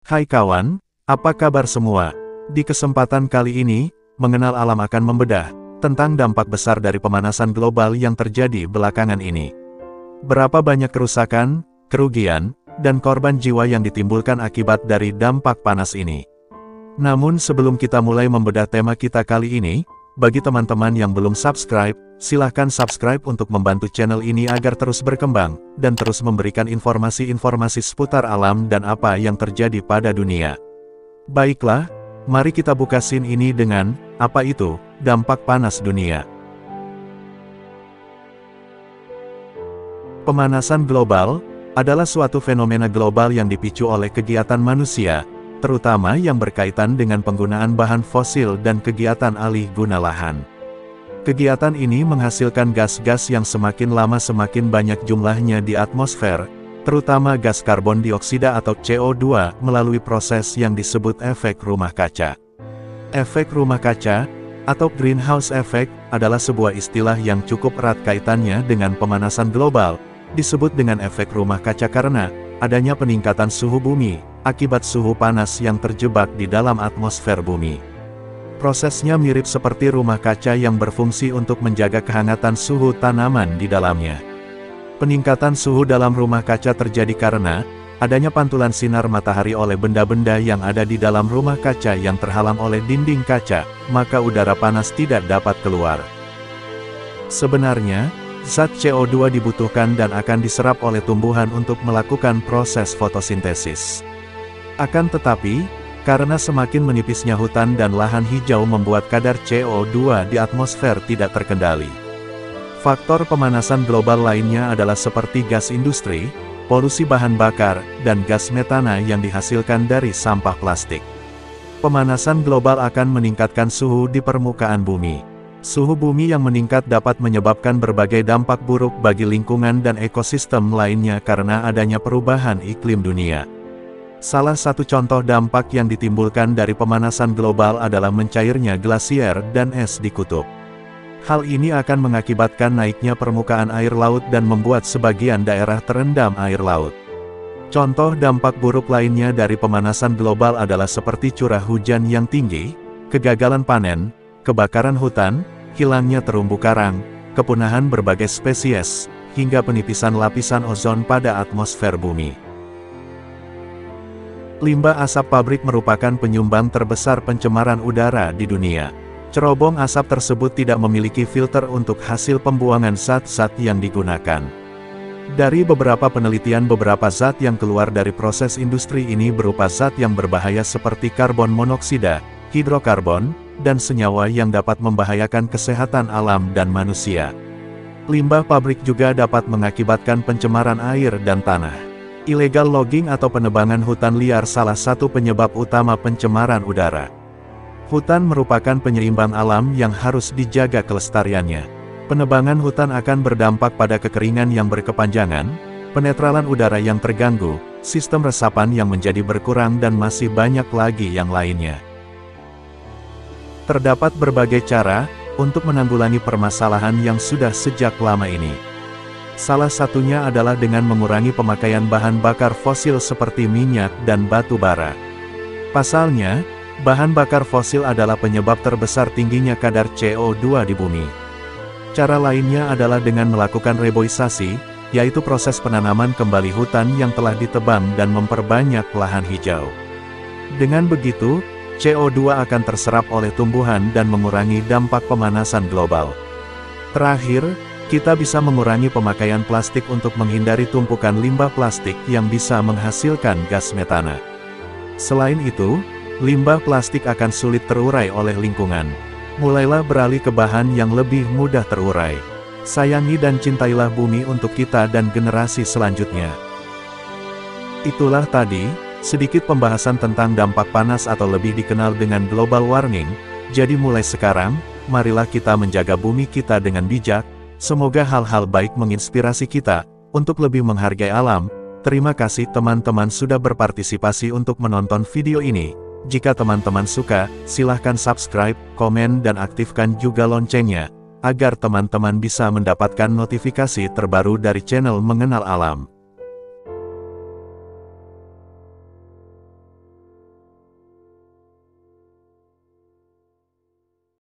Hai kawan, apa kabar semua? Di kesempatan kali ini, Mengenal Alam akan membedah tentang dampak besar dari pemanasan global yang terjadi belakangan ini. Berapa banyak kerusakan, kerugian, dan korban jiwa yang ditimbulkan akibat dari dampak panas ini. Namun sebelum kita mulai membedah tema kita kali ini, bagi teman-teman yang belum subscribe, silahkan subscribe untuk membantu channel ini agar terus berkembang, dan terus memberikan informasi-informasi seputar alam dan apa yang terjadi pada dunia. Baiklah, mari kita buka scene ini dengan, apa itu, dampak panas dunia. Pemanasan global adalah suatu fenomena global yang dipicu oleh kegiatan manusia, terutama yang berkaitan dengan penggunaan bahan fosil dan kegiatan alih guna lahan. Kegiatan ini menghasilkan gas-gas yang semakin lama semakin banyak jumlahnya di atmosfer, terutama gas karbon dioksida atau CO2 melalui proses yang disebut efek rumah kaca. Efek rumah kaca, atau greenhouse effect, adalah sebuah istilah yang cukup erat kaitannya dengan pemanasan global, disebut dengan efek rumah kaca karena adanya peningkatan suhu bumi, akibat suhu panas yang terjebak di dalam atmosfer bumi. Prosesnya mirip seperti rumah kaca yang berfungsi untuk menjaga kehangatan suhu tanaman di dalamnya. Peningkatan suhu dalam rumah kaca terjadi karena adanya pantulan sinar matahari oleh benda-benda yang ada di dalam rumah kaca yang terhalang oleh dinding kaca, maka udara panas tidak dapat keluar. Sebenarnya, zat CO2 dibutuhkan dan akan diserap oleh tumbuhan untuk melakukan proses fotosintesis. Akan tetapi, karena semakin menipisnya hutan dan lahan hijau membuat kadar CO2 di atmosfer tidak terkendali. Faktor pemanasan global lainnya adalah seperti gas industri, polusi bahan bakar, dan gas metana yang dihasilkan dari sampah plastik. Pemanasan global akan meningkatkan suhu di permukaan bumi. Suhu bumi yang meningkat dapat menyebabkan berbagai dampak buruk bagi lingkungan dan ekosistem lainnya karena adanya perubahan iklim dunia. Salah satu contoh dampak yang ditimbulkan dari pemanasan global adalah mencairnya glasier dan es di kutub. Hal ini akan mengakibatkan naiknya permukaan air laut dan membuat sebagian daerah terendam air laut. Contoh dampak buruk lainnya dari pemanasan global adalah seperti curah hujan yang tinggi, kegagalan panen, kebakaran hutan, hilangnya terumbu karang, kepunahan berbagai spesies, hingga penipisan lapisan ozon pada atmosfer bumi. Limbah asap pabrik merupakan penyumbang terbesar pencemaran udara di dunia. Cerobong asap tersebut tidak memiliki filter untuk hasil pembuangan zat-zat yang digunakan. Dari beberapa penelitian, beberapa zat yang keluar dari proses industri ini berupa zat yang berbahaya seperti karbon monoksida, hidrokarbon, dan senyawa yang dapat membahayakan kesehatan alam dan manusia. Limbah pabrik juga dapat mengakibatkan pencemaran air dan tanah. Illegal logging atau penebangan hutan liar salah satu penyebab utama pencemaran udara. Hutan merupakan penyeimbang alam yang harus dijaga kelestariannya. Penebangan hutan akan berdampak pada kekeringan yang berkepanjangan, penetralan udara yang terganggu, sistem resapan yang menjadi berkurang dan masih banyak lagi yang lainnya. Terdapat berbagai cara untuk menanggulangi permasalahan yang sudah sejak lama ini. Salah satunya adalah dengan mengurangi pemakaian bahan bakar fosil seperti minyak dan batu bara. Pasalnya, bahan bakar fosil adalah penyebab terbesar tingginya kadar CO2 di bumi. Cara lainnya adalah dengan melakukan reboisasi, yaitu proses penanaman kembali hutan yang telah ditebang dan memperbanyak lahan hijau. Dengan begitu, CO2 akan terserap oleh tumbuhan dan mengurangi dampak pemanasan global. Terakhir, kita bisa mengurangi pemakaian plastik untuk menghindari tumpukan limbah plastik yang bisa menghasilkan gas metana. Selain itu, limbah plastik akan sulit terurai oleh lingkungan. Mulailah beralih ke bahan yang lebih mudah terurai. Sayangi dan cintailah bumi untuk kita dan generasi selanjutnya. Itulah tadi sedikit pembahasan tentang dampak panas atau lebih dikenal dengan global warming. Jadi mulai sekarang, marilah kita menjaga bumi kita dengan bijak. Semoga hal-hal baik menginspirasi kita untuk lebih menghargai alam. Terima kasih teman-teman sudah berpartisipasi untuk menonton video ini. Jika teman-teman suka, silahkan subscribe, komen dan aktifkan juga loncengnya, agar teman-teman bisa mendapatkan notifikasi terbaru dari channel Mengenal Alam.